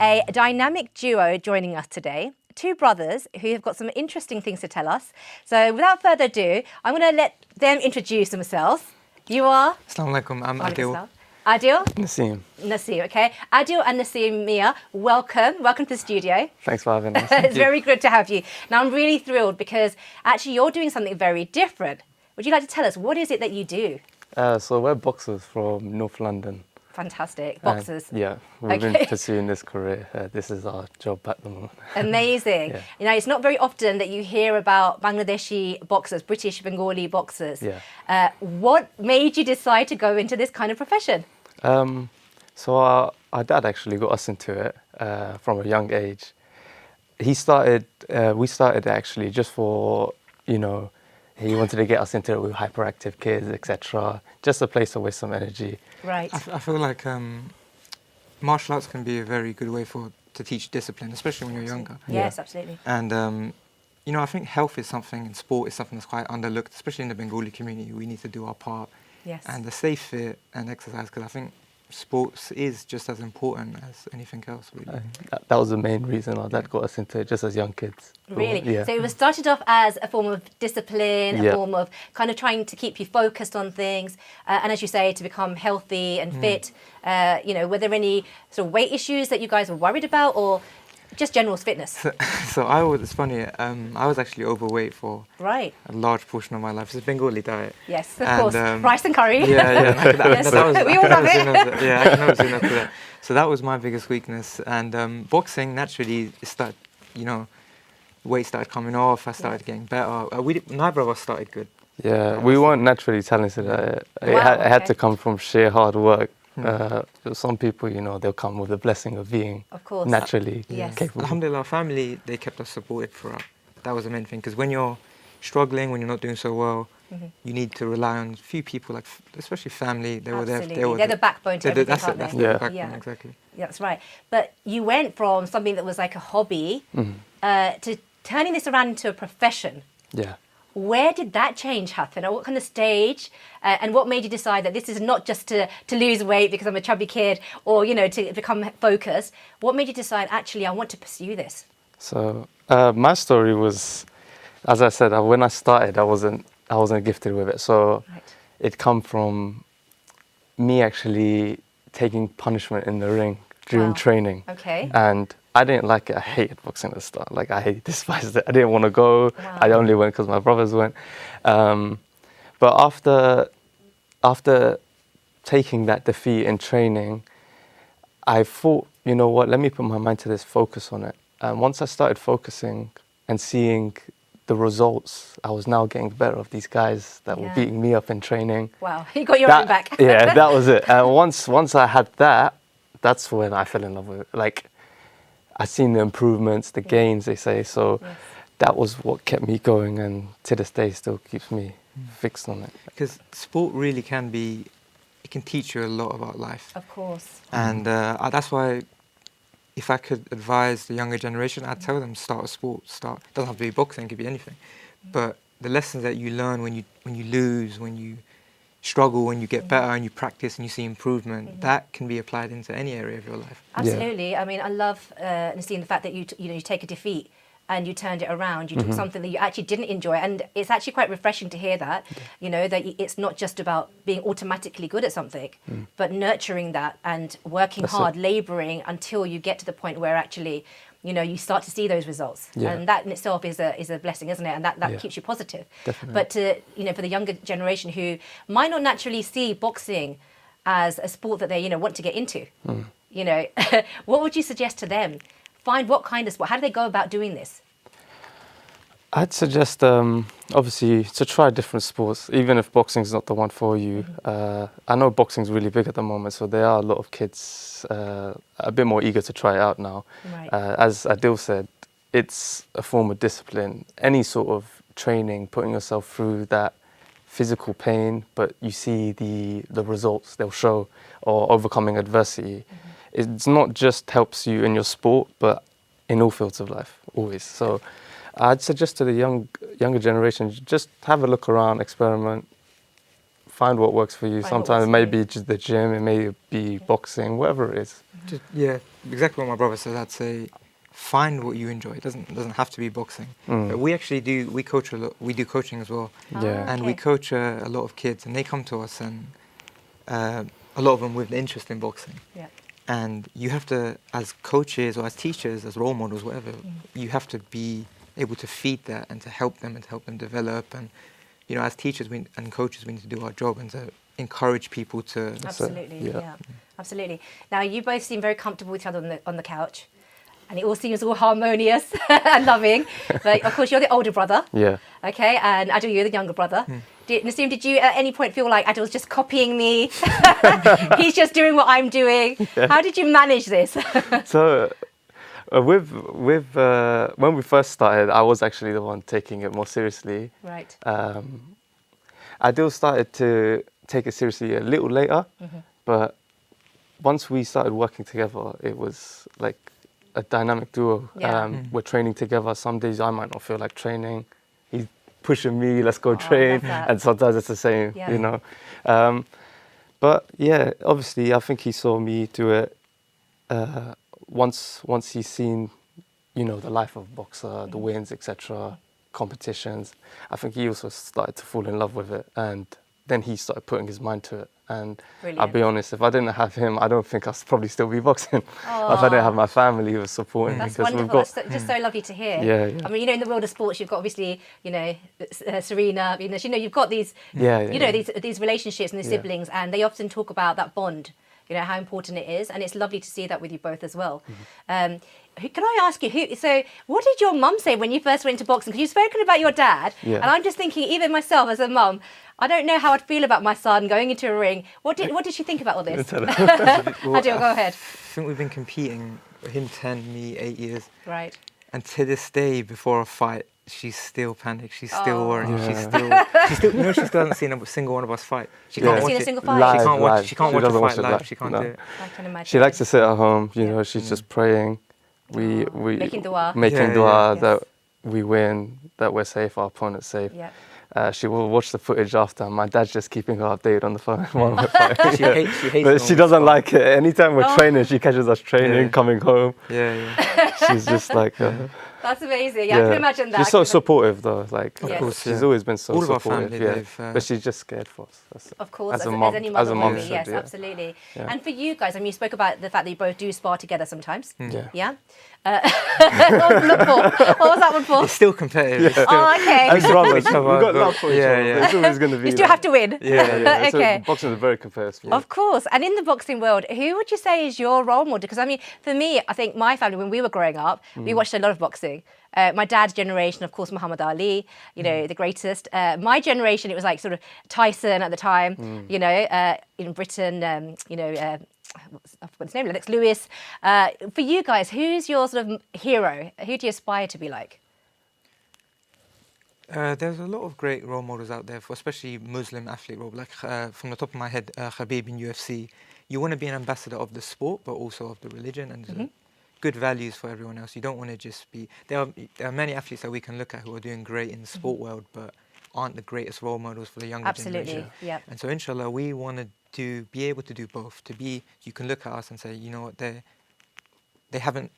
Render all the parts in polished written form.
a dynamic duo joining us today. Two brothers who have got some interesting things to tell us. So without further ado, I'm going to let them introduce themselves. You are? Assalamu alaikum, I'm Adil. Adil? Naseem. Naseem, okay. Adil and Naseem, Miah, welcome. Welcome to the studio. Thanks for having us. It's very good to have you. Now, I'm really thrilled because actually you're doing something very different. Would you like to tell us, what is it that you do? So we're boxers from North London. Fantastic. Boxers. Yeah, we've been pursuing this career. This is our job at the moment. Amazing. Yeah. You know, it's not very often that you hear about Bangladeshi boxers, British Bengali boxers. Yeah. What made you decide to go into this kind of profession? So our dad actually got us into it from a young age. We started actually just for, you know, he wanted to get us into it with hyperactive kids, etc. Just a place to waste some energy. Right. I feel like martial arts can be a very good way to teach discipline, especially when you're younger. Yes, absolutely. And, you know, I think health is something, and sport is something that's quite underlooked, especially in the Bengali community. We need to do our part. Yes. And to stay fit and exercise, because I think sports is just as important as anything else, really. That was the main reason our dad got us into it, just as young kids. Really? Yeah. So it was started off as a form of discipline, a Yeah. form of kind of trying to keep you focused on things, and as you say, to become healthy and fit. You know, were there any sort of weight issues that you guys were worried about, or just general fitness? So it's funny, I was actually overweight for Right. a large portion of my life. It's a Bengali diet. Yes, of And, course. Rice and curry. Yeah. We all love it. I can never say no to that. So that was my biggest weakness. And boxing, naturally, weight started coming off. I started getting better. Neither of us started good. Yeah, we weren't naturally talented at it. It had to come from sheer hard work. Some people, you know, they'll come with the blessing of being naturally capable. Alhamdulillah, our family, they kept us supported throughout. That was the main thing. Because when you're struggling, when you're not doing so well, you need to rely on a few people, like especially family. They were there. They're the backbone to everything, That's aren't it. they? That's the backbone, exactly. Yeah, that's right. But you went from something that was like a hobby to turning this around into a profession. Yeah. Where did that change happen? Or what kind of stage? And what made you decide that this is not just to lose weight because I'm a chubby kid, or, you know, to become focused? What made you decide, actually, I want to pursue this? So my story was, as I said, when I started, I wasn't gifted with it. So it come from me actually taking punishment in the ring during training. Okay. And I didn't like it. I hated boxing at the start. Like, I despised it. I didn't want to go. Wow. I only went because my brothers went. But after taking that defeat in training, I thought, you know what, let me put my mind to this, focus on it. And once I started focusing and seeing the results, I was now getting better of these guys that were beating me up in training. Wow, you got your own back. Yeah, that was it. And once I had that, that's when I fell in love with it. Like, I seen the improvements, the gains, they say. So that was what kept me going, and to this day still keeps me fixed on it. Because sport really can teach you a lot about life. Of course. And that's why, if I could advise the younger generation, I'd tell them start a sport. It doesn't have to be boxing, it could be anything. But the lessons that you learn when you lose, when you struggle, when you get better and you practice and you see improvement, that can be applied into any area of your life. Absolutely. Yeah. I mean, I love Naseem, the fact that you take a defeat and you turned it around. You took something that you actually didn't enjoy, and it's actually quite refreshing to hear that. You know, that it's not just about being automatically good at something, but nurturing that and working hard, labouring until you get to the point where actually, you know, you start to see those results. And that in itself is a blessing, isn't it? And that keeps you positive. Definitely. But you know, for the younger generation who might not naturally see boxing as a sport that they, you know, want to get into, you know, what would you suggest to them? Find what kind of sport? How do they go about doing this? I'd suggest, obviously, to try different sports, even if boxing is not the one for you. I know boxing is really big at the moment, so there are a lot of kids a bit more eager to try it out now. Right. As Adil said, it's a form of discipline. Any sort of training, putting yourself through that physical pain, but you see the results they'll show, or overcoming adversity. It's not just helps you in your sport, but in all fields of life, always. So I'd suggest to the younger generation, just have a look around, experiment, find what works for you. Sometimes it may be just the gym, it may be boxing, whatever it is. Yeah, exactly what my brother says. I'd say find what you enjoy. It doesn't have to be boxing. But we actually we coach a lot. We do coaching as well, Yeah. and we Okay. coach a lot of kids, and they come to us, and a lot of them with interest in boxing. Yeah. And you have to, as coaches or as teachers, as role models, whatever, you have to be able to feed that and to help them develop. And as teachers and coaches, we need to do our job and to encourage people to. Absolutely, yeah. yeah, absolutely. Now you both seem very comfortable with each other on the couch, and it all seems all harmonious and loving. But of course, you're the older brother. Yeah. Okay, and Adil, you're the younger brother. Naseem, did you at any point feel like Adil's just copying me? He's just doing what I'm doing. Yeah. How did you manage this? So, with when we first started, I was actually the one taking it more seriously. Right. Adil started to take it seriously a little later, but once we started working together, it was like a dynamic duo. Yeah. We're training together. Some days I might not feel like training. He's pushing me, let's go Oh, train. love that. And sometimes it's the same, Yeah. you know. But yeah, obviously I think he saw me do it once he's seen, the life of a boxer, the wins, etc., competitions. I think he also started to fall in love with it, and then he started putting his mind to it. And I'll Brilliant. be honest, if I didn't have him, I don't think I'd probably still be boxing. If I didn't have my family who was supporting me, That's because wonderful. we've got That's just so lovely to hear. Yeah, yeah. I mean, in the world of sports, you've got obviously, Serena, you've got these, these relationships and these Yeah. siblings, and they often talk about that bond, how important it is, and it's lovely to see that with you both as well. Can I ask you, so what did your mum say when you first went into boxing? Because you've spoken about your dad, Yeah. and I'm just thinking, even myself as a mum, I don't know how I'd feel about my son going into a ring. What did she think about all this? Adil, go ahead. I think we've been competing, him 10, me 8 years. Right. And to this day, before a fight, she's still panicked. She's still worried. Yeah. She still hasn't seen a single one of us fight. She Yeah. can't Hasn't watch seen a it. single fight? Live, She can't watch. live. She can't She watch a doesn't fight watch it live. live. She can't No. do it. I can imagine. She likes to sit at home, Yeah. she's just praying. We Making dua. making Yeah, dua yeah. that we win, that we're safe, our opponent's safe. Yeah. She will watch the footage after. My dad's just keeping her updated on the phone while we're fighting. She hates But she normal doesn't sport. like it. Anytime we're Oh. training, she catches us training, Yeah. coming home. Yeah. She's just like, That's amazing. Yeah, I can imagine that. She's so supportive though. Like, Of course, she's yeah. always been so All of our supportive. family, yeah. they've, But she's just scared for us. That's it. Of course, As as a mum- any as mother a would mum be. should, Yes, yeah. absolutely. Yeah. And for you guys, I mean, you spoke about the fact that you both do spar together sometimes. Yeah. Yeah? Look for. What was that one for? It's still competitive. It's still, Oh, okay. As brothers, we've each other, got but- love for each yeah, other. yeah. It's always going to be You still that. have to win. Yeah. So Okay. boxing is a very competitive sport. Of course. And in the boxing world, who would you say is your role model? Because, I mean, for me, I think my family, when we were growing up, we watched a lot of boxing. My dad's generation, of course, Muhammad Ali, the greatest. My generation, it was like sort of Tyson at the time, in Britain, I forgot his name, Lennox Lewis. For you guys, who's your sort of hero? Who do you aspire to be like? There's a lot of great role models out there, for especially Muslim athlete role. Like from the top of my head, Khabib in UFC. You want to be an ambassador of the sport, but also of the religion and good values for everyone else. You don't want to just be. There are many athletes that we can look at who are doing great in the sport world, but aren't the greatest role models for the younger generation. Absolutely, yeah. And so, inshallah, we want to be able to do both. You can look at us and say, you know what, they haven't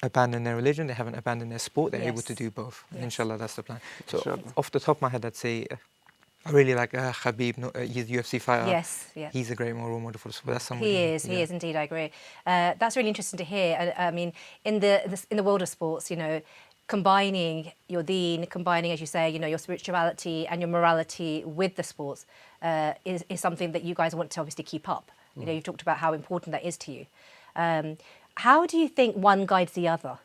abandoned their religion, they haven't abandoned their sport. They're able to Yes. do both. Yes. Inshallah, that's the plan. So, Inshallah. off the top of my head, I'd say I really like Khabib. He's a UFC fighter. Yes, yeah. He's a great role model for the sport. That's someone. He is indeed. I agree. That's really interesting to hear. I mean, in the world of sports, combining your deen, combining, as you say, your spirituality and your morality with the sports is something that you guys want to obviously keep up. You've talked about how important that is to you. How do you think one guides the other?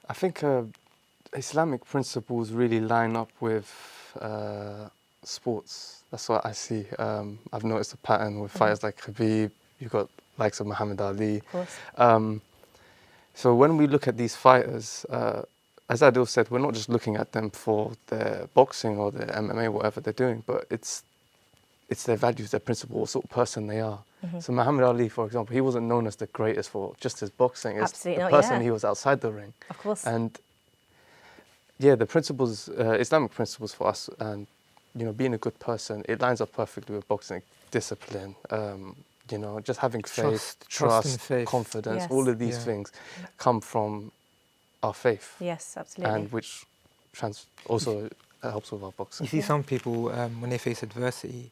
I think Islamic principles really line up with sports. That's what I see. I've noticed a pattern with fighters like Khabib. You've got likes of Muhammad Ali. Of course. So when we look at these fighters, as Adil said, we're not just looking at them for their boxing or their MMA, whatever they're doing, but it's their values, their principles, what sort of person they are. So Muhammad Ali, for example, he wasn't known as the greatest for just his boxing. It's Absolutely the not, person yeah. he was outside the ring. Of course. And yeah, the principles, Islamic principles for us, and being a good person, it lines up perfectly with boxing. Discipline, you know, just having faith, Trust and faith. confidence, Yes. all of these Yeah. things come from our faith, Yes, absolutely. and which also helps with our boxing. You see, some people when they face adversity,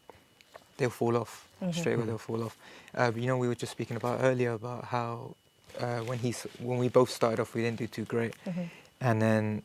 they'll fall off straight away. They'll fall off. But you know, we were just speaking about earlier about how when we both started off, we didn't do too great, and then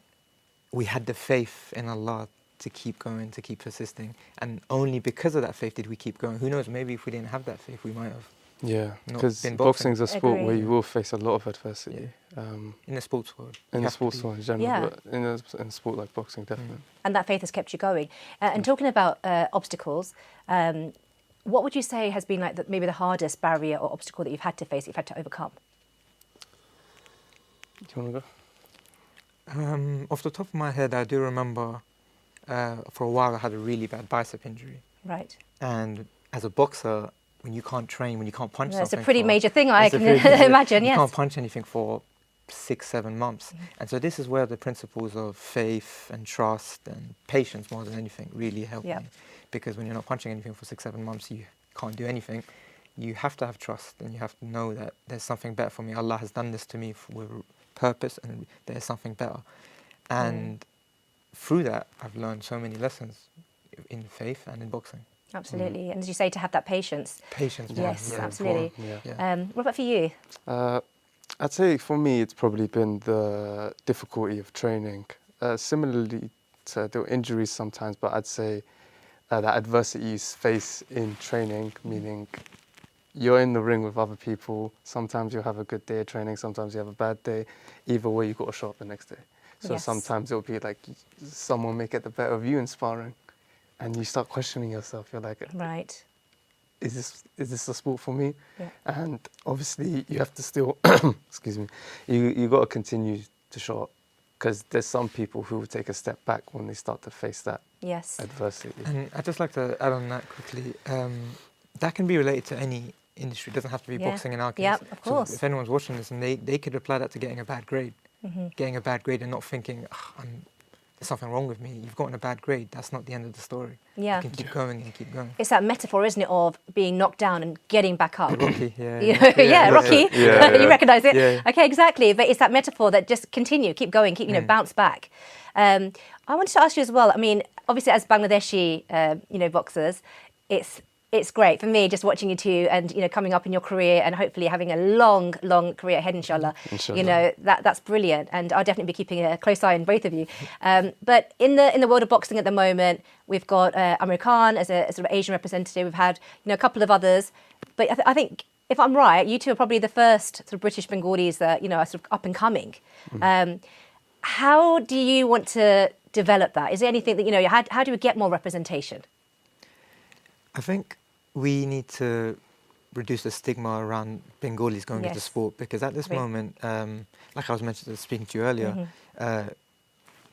we had the faith in Allah to keep going, to keep persisting, and only because of that faith did we keep going. Who knows? Maybe if we didn't have that faith, we might have Yeah, not because been boxing boxing. is a sport where Agree. you will face a lot of adversity. In the sports world. In you the have to sports be- world in general, Yeah. but in a sport like boxing, definitely. And that faith has kept you going. And talking about obstacles, what would you say has been like maybe the hardest barrier or obstacle that you've had to face, that you've had to overcome? Do you want to go? Off the top of my head, I do remember for a while I had a really bad bicep injury. Right. And as a boxer, when you can't train, when you can't punch That's something... a pretty major thing, I it's a can pretty major- imagine, You yes. can't punch anything for 6-7 months. And so this is where the principles of faith and trust and patience more than anything really help Yeah. me. Because when you're not punching anything for 6-7 months, you can't do anything. You have to have trust, and you have to know that there's something better for me. Allah has done this to me with purpose, and there's something better. And through that, I've learned so many lessons in faith and in boxing. Absolutely. And as you say, to have that patience. Patience. Yes, yeah, absolutely. Yeah. What about for you? I'd say for me, it's probably been the difficulty of training. Similarly to the injuries sometimes, but I'd say that adversity you face in training, meaning you're in the ring with other people. Sometimes you'll have a good day of training, sometimes you have a bad day. Either way, you've got to show up the next day. So Yes. sometimes it'll be like someone may get the better of you in sparring, and you start questioning yourself. You're like, Right. is this a sport for me? Yeah. And obviously you have to still, excuse me, you got to continue to show up, because there's some people who will take a step back when they start to face that Yes. adversity. And I'd just like to add on that quickly. That can be related to any industry. It doesn't have to be Yeah. boxing in our case. Yep, of course. So if anyone's watching this and they could apply that to getting a bad grade. Getting a bad grade and not thinking, there's something wrong with me. You've gotten a bad grade. That's not the end of the story. Yeah. You can keep going and keep going. It's that metaphor, isn't it, of being knocked down and getting back up. Rocky, yeah. Yeah, Rocky. Yeah, You yeah. recognise it? Yeah. Okay, exactly. But it's that metaphor that just continue, keep going, keep, bounce back. I wanted to ask you as well, I mean, obviously as Bangladeshi, boxers, it's great for me just watching you two and, coming up in your career and hopefully having a long, long career ahead, inshallah. Inshallah. That's brilliant. And I'll definitely be keeping a close eye on both of you. But in the world of boxing at the moment, we've got Amir Khan as a sort of Asian representative. We've had, a couple of others. But I think, if I'm right, you two are probably the first sort of British Bengalis that, are sort of up and coming. How do you want to develop that? Is there anything that, how do we get more representation? I think we need to reduce the stigma around Bengalis going into Yes. sport, because at this Agree. moment, like I was speaking to you earlier,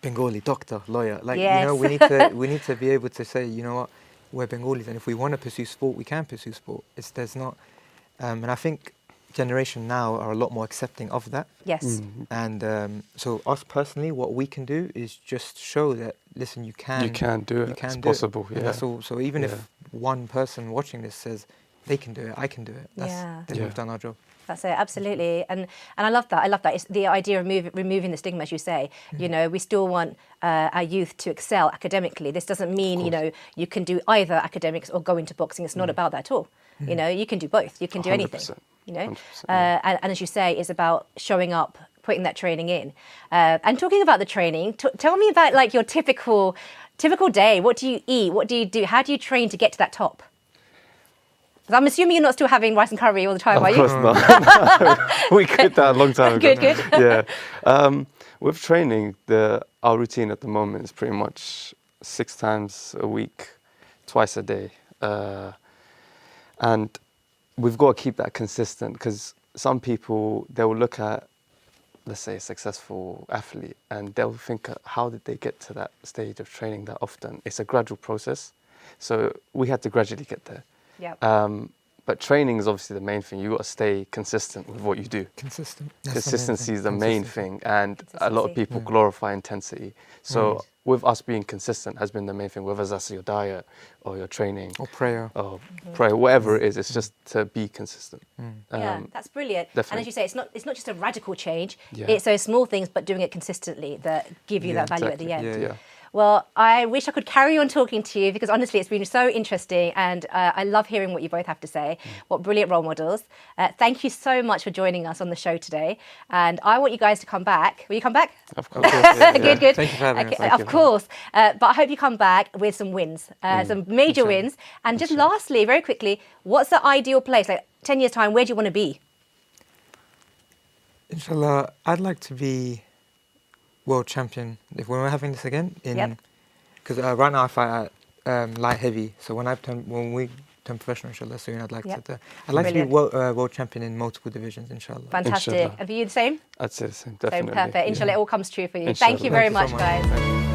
Bengali, doctor, lawyer, Yes. we need to be able to say, you know what, we're Bengalis, and if we want to pursue sport, we can pursue sport. There's not, and I think generation now are a lot more accepting of that. Yes. And so us personally, what we can do is just show that, listen, you can do it. You can It's do possible. it. Yeah. And that's all. So even if one person watching this says they can do it, I can do it, then we've done our job. That's it, absolutely. And I love that. I love that. It's the idea of removing the stigma, as you say. We still want our youth to excel academically. This doesn't mean, you can do either academics or go into boxing. It's not about that at all. You can do both. You can do anything. 100%, And as you say, it's about showing up, putting that training in. And talking about the training, tell me about like your typical day. What do you eat? What do you do? How do you train to get to that top? 'Cause I'm assuming you're not still having rice and curry all the time, are Of you? course not. We quit that a long time ago. Good. Yeah. With training, our routine at the moment is pretty much 6 times a week, twice a day. And we've got to keep that consistent, because some people, they will look at, let's say, a successful athlete, and they'll think, how did they get to that stage of training that often? It's a gradual process. So we had to gradually get there. Yep. But training is obviously the main thing. You got to stay consistent with what you do. Consistent. Consistency is the main thing, and a lot of people Yeah. glorify intensity. So Right. with us being consistent has been the main thing, whether that's your diet or your training Or prayer. or prayer, whatever it is. It's just to be consistent. Yeah, that's brilliant. And definitely. as you say, it's not just a radical change. Yeah. It's those small things, but doing it consistently that give you Yeah, that value at the exactly. end. Yeah. Well, I wish I could carry on talking to you because honestly, it's been so interesting, and I love hearing what you both have to say. What brilliant role models! Thank you so much for joining us on the show today, and I want you guys to come back. Will you come back? Of course. Good, good. Thank you for having us. Thank Of you. course, but I hope you come back with some wins, some major Inshallah. wins. And just lastly, very quickly, what's the ideal place? Like 10 years' time, where do you want to be? Inshallah, I'd like to be world champion if we're having this again. Yep. Because right now I fight at light heavy. So when we turn professional, inshallah, soon, I'd like Yep. to. I'd like to be Brilliant. world champion in multiple divisions, inshallah. Fantastic. Inshallah. And for you, the same? I'd say the same, So definitely. perfect. Inshallah, Yeah. it all comes true for you. Inshallah. Thank you very Thank you much, so much. guys. Thank you.